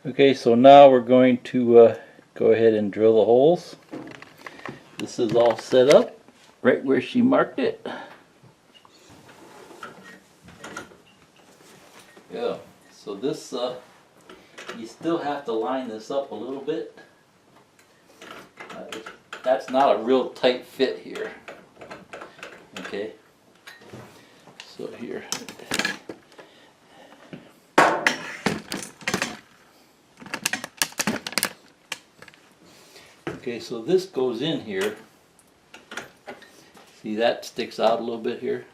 Okay, so now we're going to go ahead and drill the holes. This is all set up right where she marked it. Yeah, so this, you still have to line this up a little bit. That's not a real tight fit here. Okay, so here. Okay, so this goes in here. See, that sticks out a little bit here.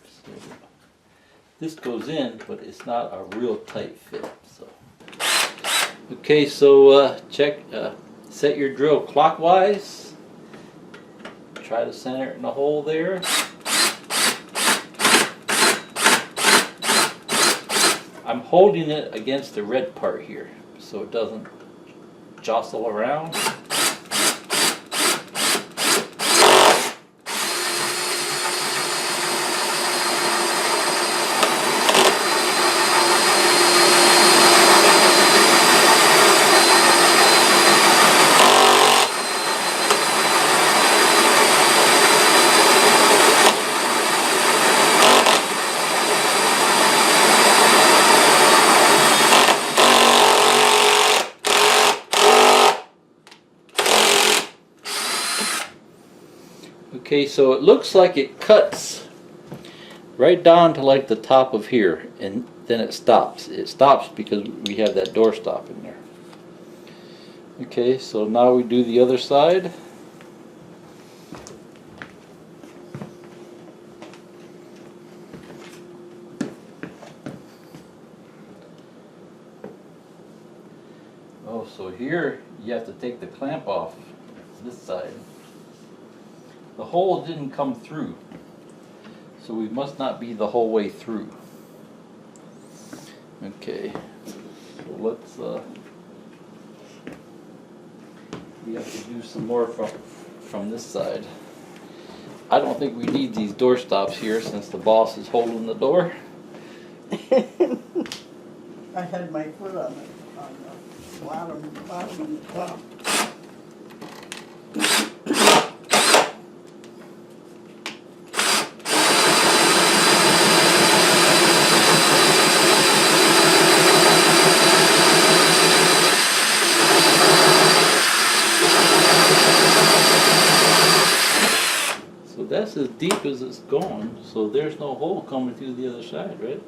So this goes in, but it's not a real tight fit. So, okay, so set your drill clockwise. Try to center it in the hole there. I'm holding it against the red part here so it doesn't jostle around. Okay, so it looks like it cuts right down to like the top of here, and then it stops. It stops because we have that door stop in there. Okay, so now we do the other side. Oh, so here you have to take the clamp off this side. The hole didn't come through, so we must not be the whole way through. Okay, so let's, we have to do some more from this side. I don't think we need these door stops here since the boss is holding the door. I had my foot on the bottom and the top. That's as deep as it's going, so there's no hole coming through the other side, right?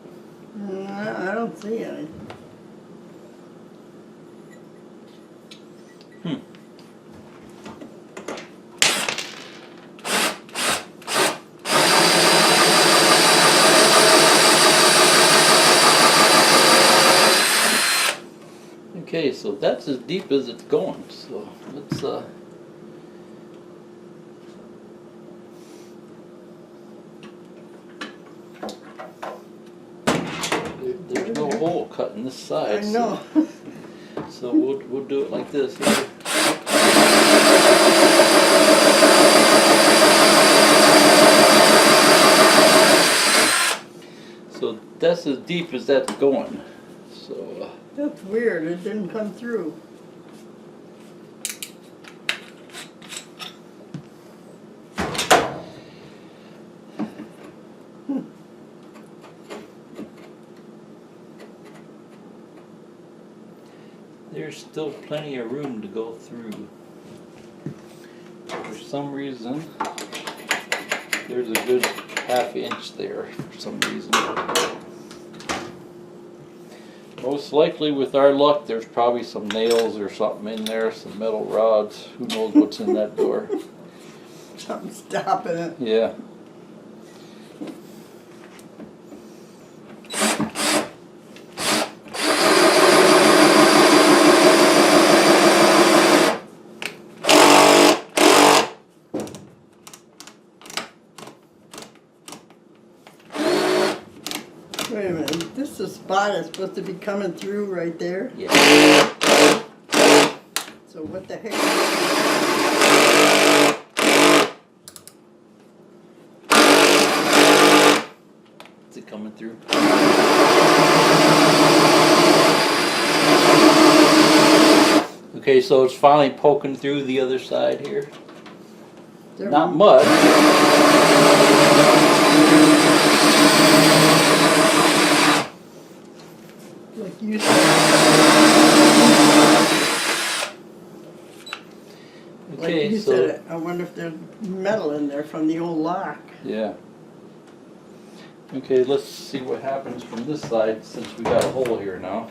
I don't see any. Okay, so that's as deep as it's going, so let's there's no hole cut in this side. I know. So we'll do it like this here. So that's as deep as that's going. So That's weird. It didn't come through. there's still plenty of room to go through. For some reason, there's a good ½ inch there for some reason. Most likely, with our luck, there's probably some nails or something in there, some metal rods. Who knows what's in that door? Something stopping it. Yeah. Wait a minute. This is the spot that's supposed to be coming through right there. Yeah. So what the heck? Is it coming through. Okay, so it's finally poking through the other side here. Not much. Like you said. Okay, Like you so said, I wonder if there's metal in there from the old lock. yeah. Okay, let's see what happens from this side since we got a hole here now.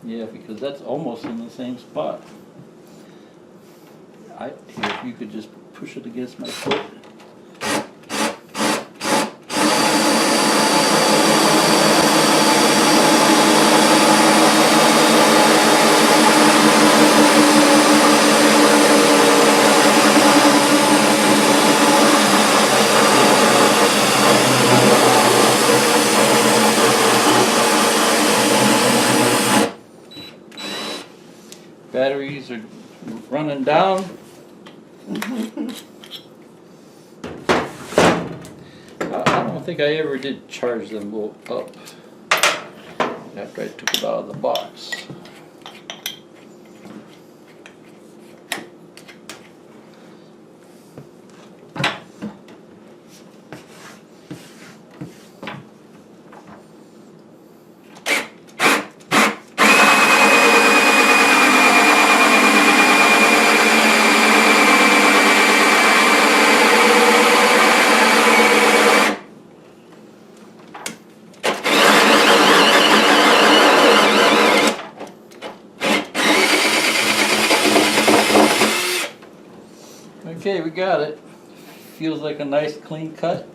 Yeah, because that's almost in the same spot. Here, if you could just push it against my foot. Batteries are running down. I don't think I ever did charge them up after I took it out of the box. Okay, we got it. Feels like a nice clean cut.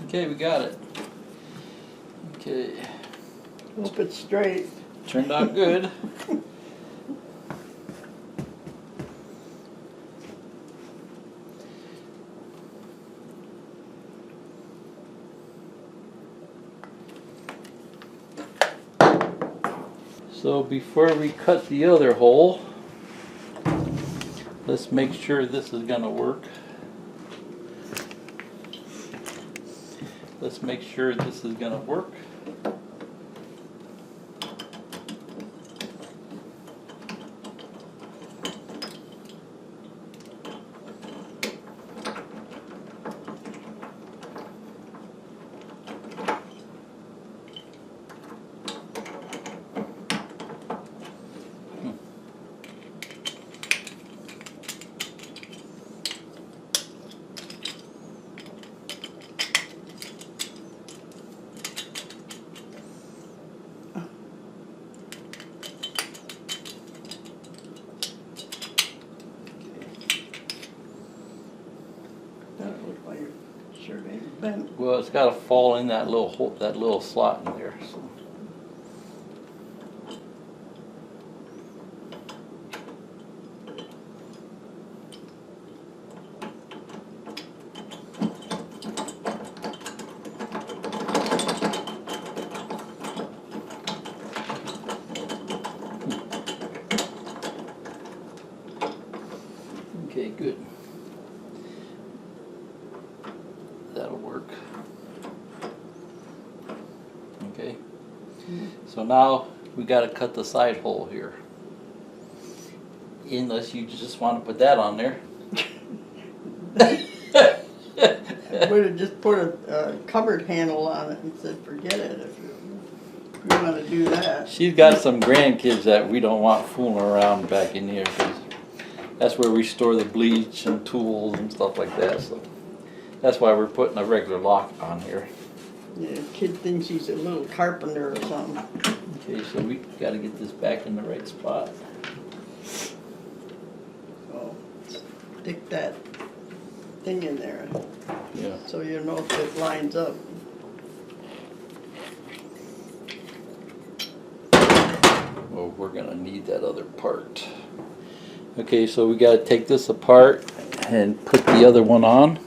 Okay, we got it. Okay, Hope it's straight. turned out good. So before we cut the other hole, let's make sure this is gonna work. Let's make sure this is gonna work. That looks like your shirt ain't bent. Well, it's got to fall in that little hole, that little slot in there. So. Okay, good. That'll work. Okay. So now we got to cut the side hole here. Unless you just want to put that on there. I would have just put a covered handle on it and said, forget it if you want to do that. She's got some grandkids that we don't want fooling around back in here, 'cause that's where we store the bleach and tools and stuff like that. So that's why we're putting a regular lock on here. Yeah, kid thinks he's a little carpenter or something. Okay, so we got to get this back in the right spot. So stick that thing in there Yeah. so you know if it lines up. Well, we're gonna need that other part. Okay, so we got to take this apart and put the other one on.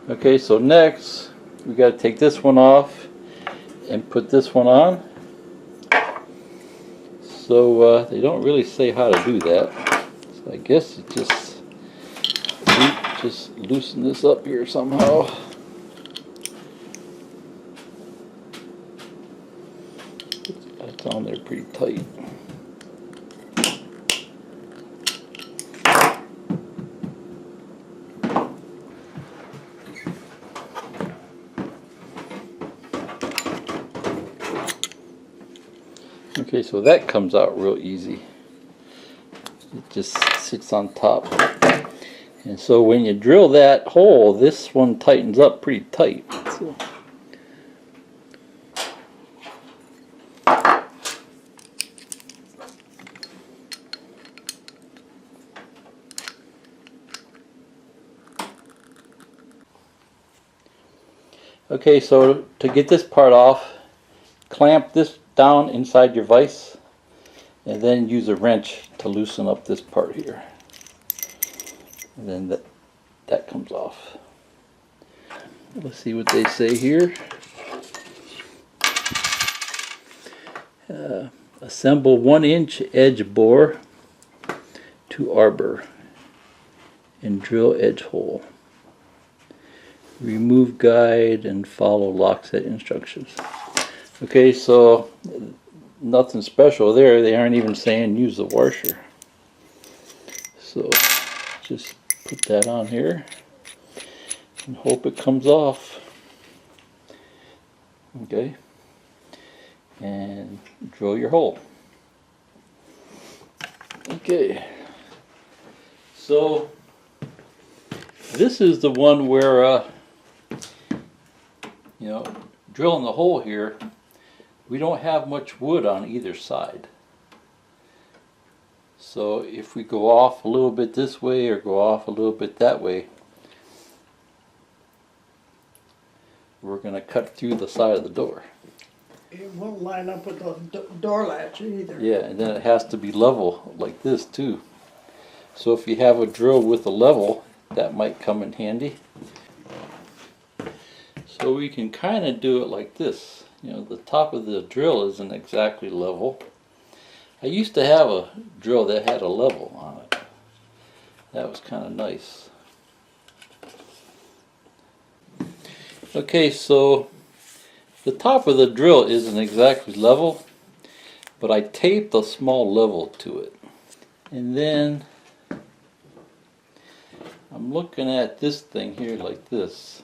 Okay, so next we got to take this one off and put this one on. So they don't really say how to do that. So I guess you just loosen this up here somehow. That's on there pretty tight. Okay, so that comes out real easy. It just sits on top. And so when you drill that hole, this one tightens up pretty tight. So. Okay, so to get this part off, clamp this down inside your vise and then use a wrench to loosen up this part here. And then that comes off. Let's see what they say here. Assemble 1-inch edge bore to arbor and drill edge hole. Remove guide and follow lock set instructions. Okay, so nothing special there. They aren't even saying use the washer. So just put that on here and hope it comes off. Okay, and drill your hole. Okay, so this is the one where you know, drilling the hole here, we don't have much wood on either side. So if we go off a little bit this way or go off a little bit that way, we're going to cut through the side of the door. It won't line up with the door latch either. Yeah, and then it has to be level like this too. So if you have a drill with a level, that might come in handy. So we can kind of do it like this. You know, the top of the drill isn't exactly level. I used to have a drill that had a level on it. That was kind of nice. Okay, so the top of the drill isn't exactly level, but I taped a small level to it. And then I'm looking at this thing here like this.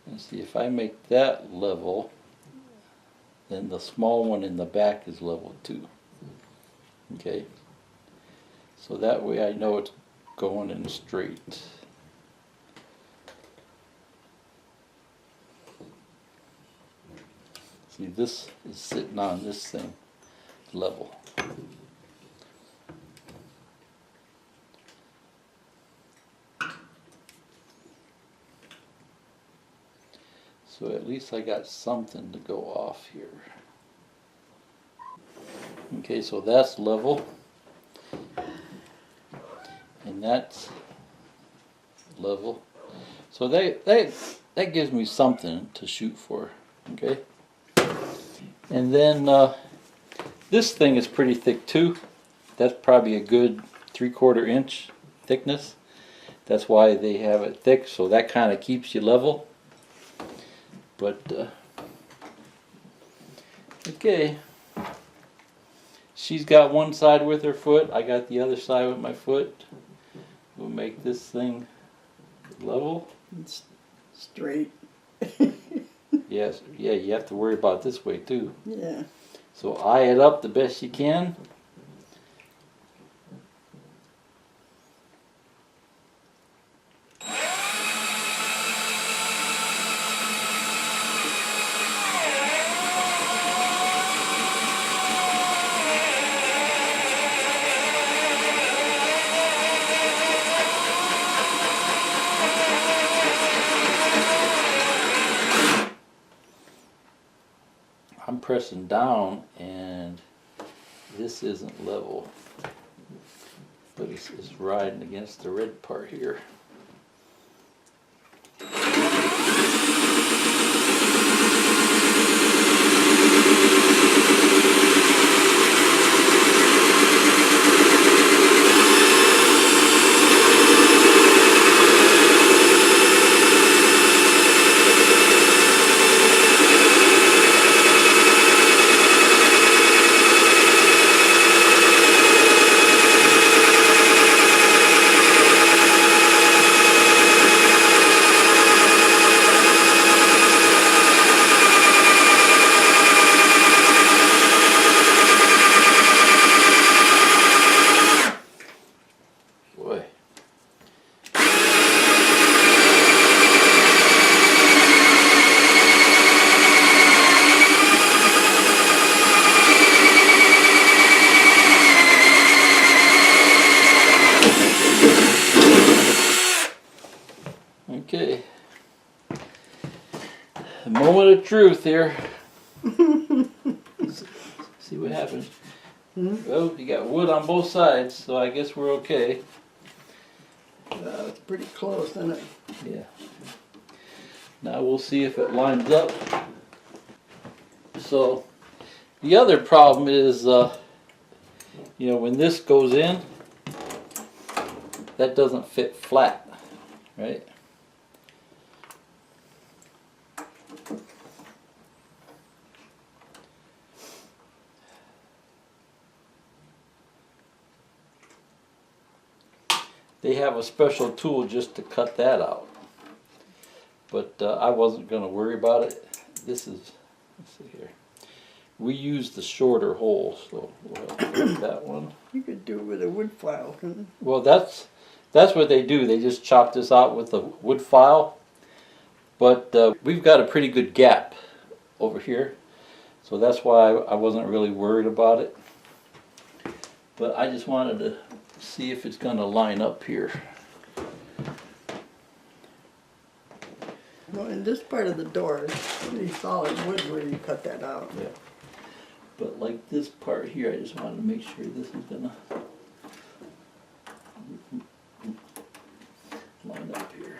And see, if I make that level, then the small one in the back is level too. Okay, so that way I know it's going in straight. See, this is sitting on this thing level. So at least I got something to go off here. Okay, so that's level. And that's level. So that gives me something to shoot for. Okay. And then this thing is pretty thick too. That's probably a good 3/4 inch thickness. That's why they have it thick, so that kind of keeps you level. But okay, she's got one side with her foot, I got the other side with my foot. We'll make this thing level. It's straight. Yes, yeah, you have to worry about this way too. Yeah. So eye it up the best you can. I'm pressing down and this isn't level, but it's riding against the red part here. moment of truth here. See what happens. Well, you got wood on both sides, so I guess we're okay. It's pretty close, isn't it? Yeah. Now we'll see if it lines up. So, the other problem is, you know, when this goes in, that doesn't fit flat, right? They have a special tool just to cut that out. But I wasn't going to worry about it. This is, let's see here. We use the shorter hole, so we'll have to cut that one. You could do it with a wood file, couldn't you? Well, that's what they do. They just chop this out with a wood file. But we've got a pretty good gap over here. So that's why I wasn't really worried about it. But I just wanted to see if it's going to line up here. Well, in this part of the door, it's pretty solid wood where you cut that out. Yeah. But like this part here, I just wanted to make sure this is going to line up here.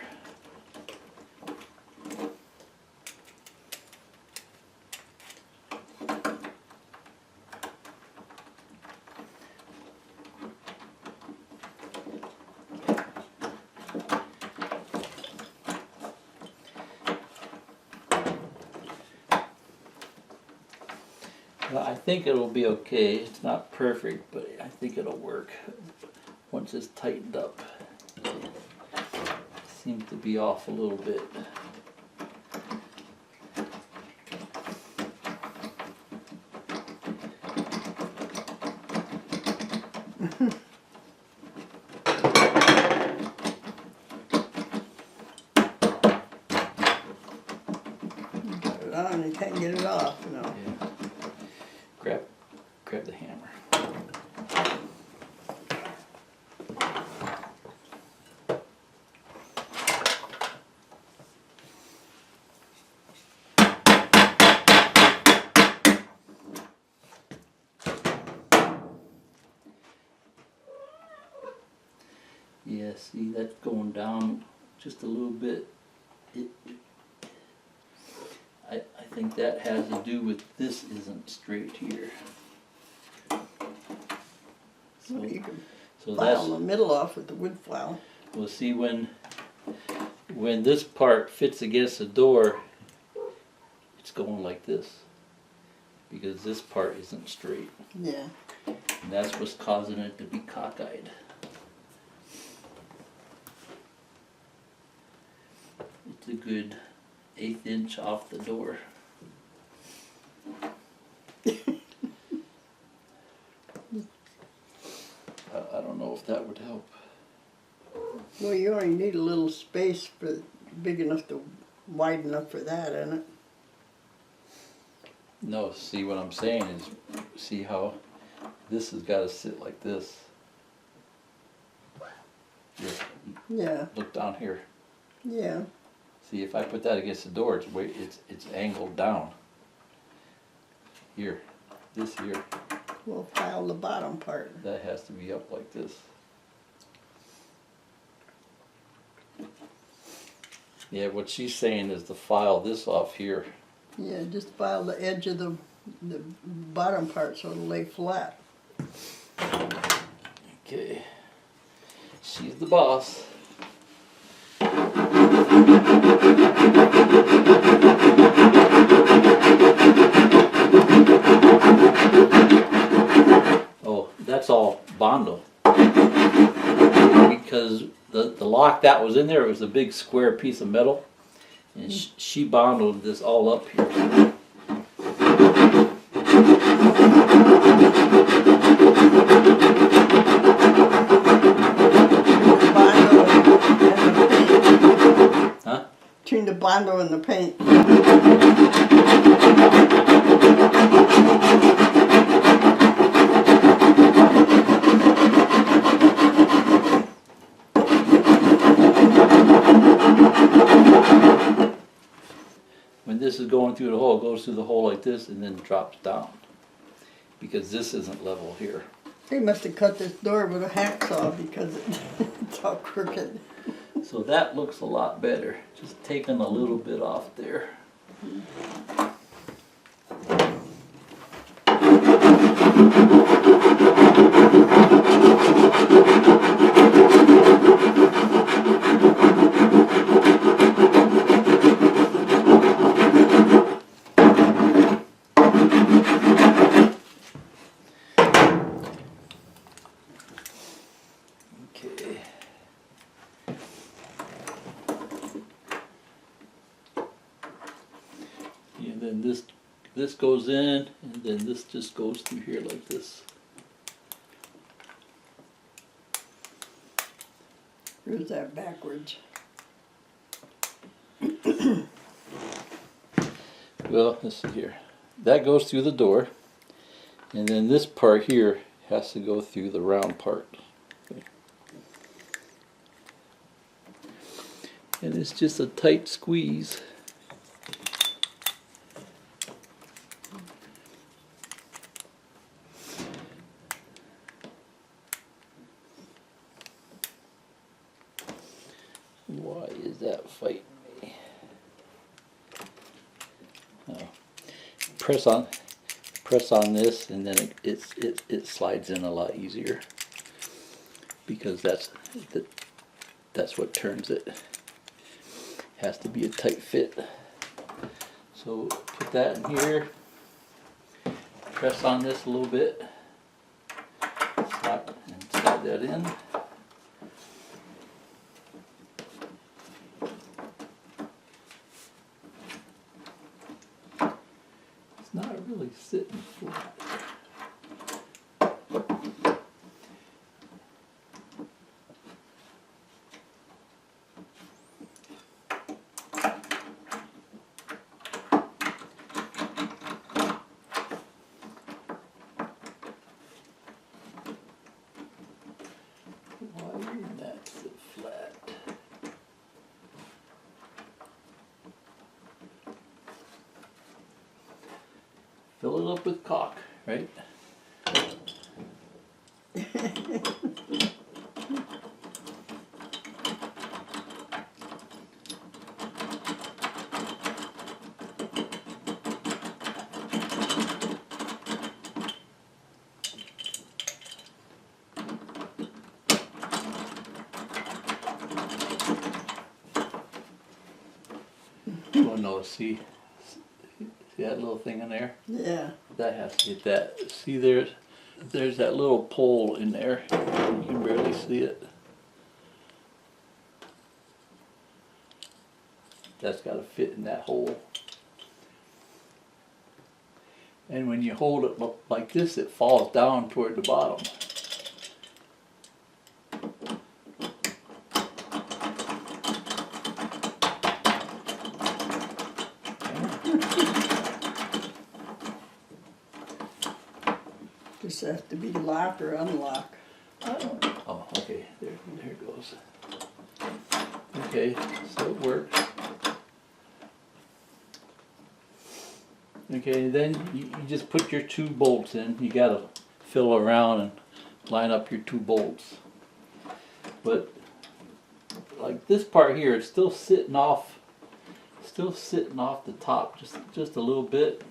Well, I think it'll be okay. It's not perfect, but I think it'll work once it's tightened up. Seems to be off a little bit. Got it on, you can't get it off, you know. Yeah. Grab the hammer. Yeah, see, that's going down just a little bit. I think that has to do with this isn't straight here. Well, you can So file that's, the middle off with the wood file. we'll see when this part fits against the door, it's going like this. Because this part isn't straight. Yeah. And that's what's causing it to be cockeyed. It's a good 1/8 inch off the door. I don't know if that would help. Well, you only need a little space for big enough to wide enough for that, isn't it? No, see what I'm saying is, see how this has got to sit like this. Here, Yeah. look down here. Yeah. See, if I put that against the door, it's angled down. Here, this here, We'll file the bottom part. that has to be up like this. Yeah, what she's saying is to file this off here. Yeah, just file the edge of the bottom part so it'll lay flat. Okay, she's the boss. Oh, that's all Bondo. Because the lock that was in there, it was a big square piece of metal. And she Bondoed this all up here. Huh? Between the Bondo and the paint. When this is going through goes through the hole like this and then drops down. Because this isn't level here. They must have cut this door with a hacksaw because it's all crooked. So that looks a lot better. Just taking a little bit off there. Okay. And then this goes in, and then this just goes through here like this. Here's that backwards. Well, let's see here. That goes through the door, and then this part here has to go through the round part. Okay. And it's just a tight squeeze. Why is that fighting me? Oh. Press on this, and then it slides in a lot easier because that's what turns it. Has to be a tight fit. So put that in here. Press on this a little bit. Slide that in. It's not really sitting flat. Why wouldn't that sit flat? Fill it up with caulk, right? Oh no, see that little thing in there? Yeah. That has to get that. See there's that little pole in there. You can barely see it. That's got to fit in that hole. And when you hold it like this, it falls down toward the bottom. Just has to be lock or unlock. Oh, okay, there it goes. Okay, so it works. Okay, then you just put your 2 bolts in. You gotta fill around and line up your 2 bolts. But like this part here, it's still sitting off the top just a little bit.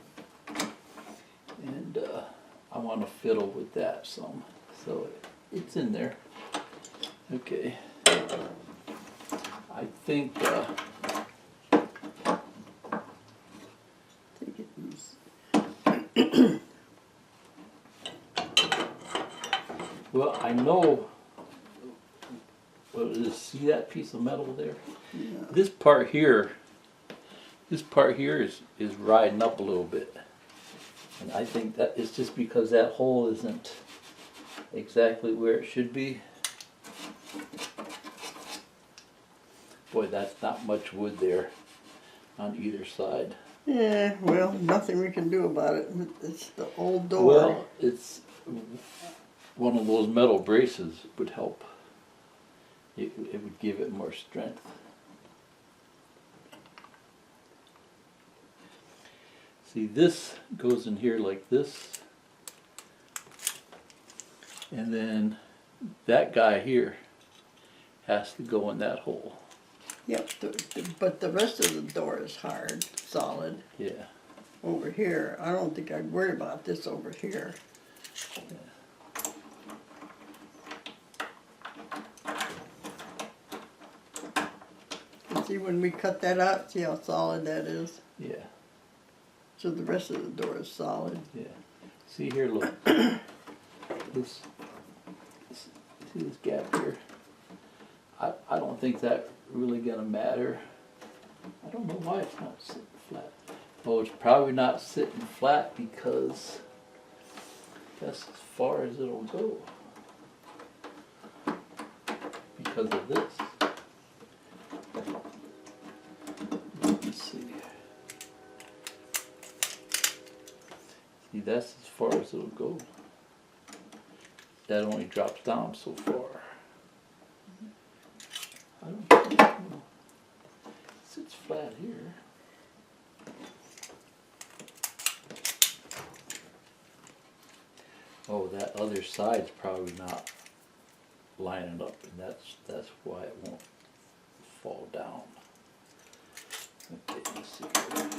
And I want to fiddle with that some. So it's in there. Okay. I think Take it easy. well, I know what it is. See that piece of metal there? Yeah. This part here is riding up a little bit. And I think that it's just because that hole isn't exactly where it should be. Boy, that's not much wood there on either side. Yeah, well, nothing we can do about it. It's the old door. Well, it's one of those metal braces would help. It would give it more strength. See, this goes in here like this. And then that guy here has to go in that hole. Yep, but the rest of the door is hard, solid. Yeah. Over here, I don't think I'd worry about this over here. And see, when we cut that out, see how solid that is? Yeah. So the rest of the door is solid. Yeah. See here, look. this see this gap here? I don't think that really gonna matter. I don't know why it's not sitting flat. Oh, it's probably not sitting flat because that's as far as it'll go. Because of this. Let's see. See, that's as far as it'll go. That only drops down so far. I don't think it sits flat here. Oh, that other side's probably not lining up, and that's why it won't fall down. Okay, let's see here.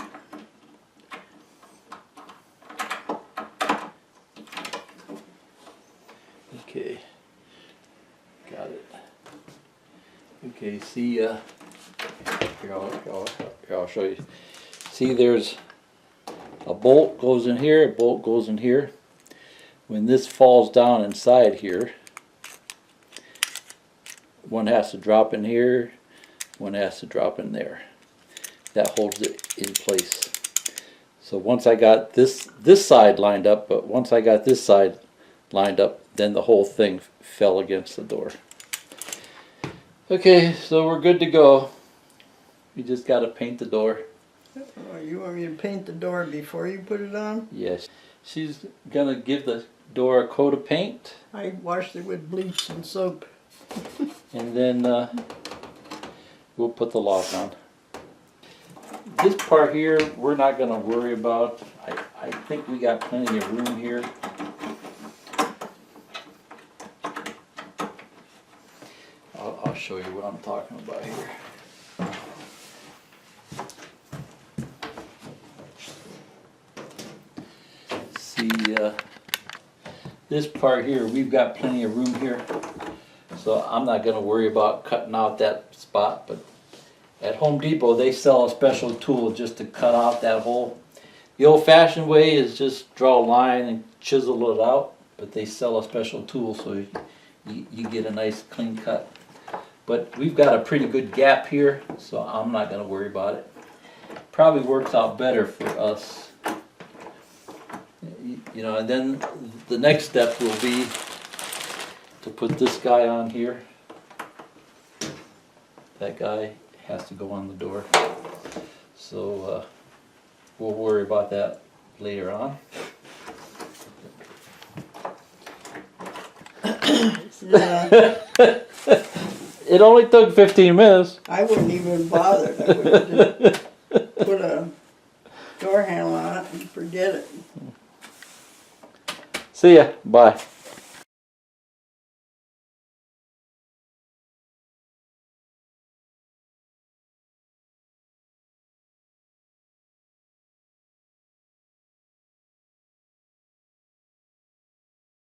Okay, got it. Okay, see, here I'll show you. See, there's a bolt goes in here, a bolt goes in here. When this falls down inside here, one has to drop in here, one has to drop in there. That holds it in place. So once I got this side lined up, but once I got this side lined up, then the whole thing fell against the door. Okay, so we're good to go. We just got to paint the door. Oh, you want me to paint the door before you put it on? Yes. She's gonna give the door a coat of paint. I washed it with bleach and soap. And then we'll put the lock on. This part here, we're not gonna worry about. I think we got plenty of room here. I'll show you what I'm talking about here. See, this part here, we've got plenty of room here. So I'm not gonna worry about cutting out that spot, but at Home Depot, they sell a special tool just to cut out that hole. The old-fashioned way is just draw a line and chisel it out, but they sell a special tool so you get a nice clean cut. But we've got a pretty good gap here, so I'm not gonna worry about it. Probably works out better for us. You know, and then the next step will be to put this guy on here. That guy has to go on the door. So we'll worry about that later on. Yeah, It only took 15 minutes. I wouldn't even bother. I would just put a door handle on it and forget it. See ya. Bye.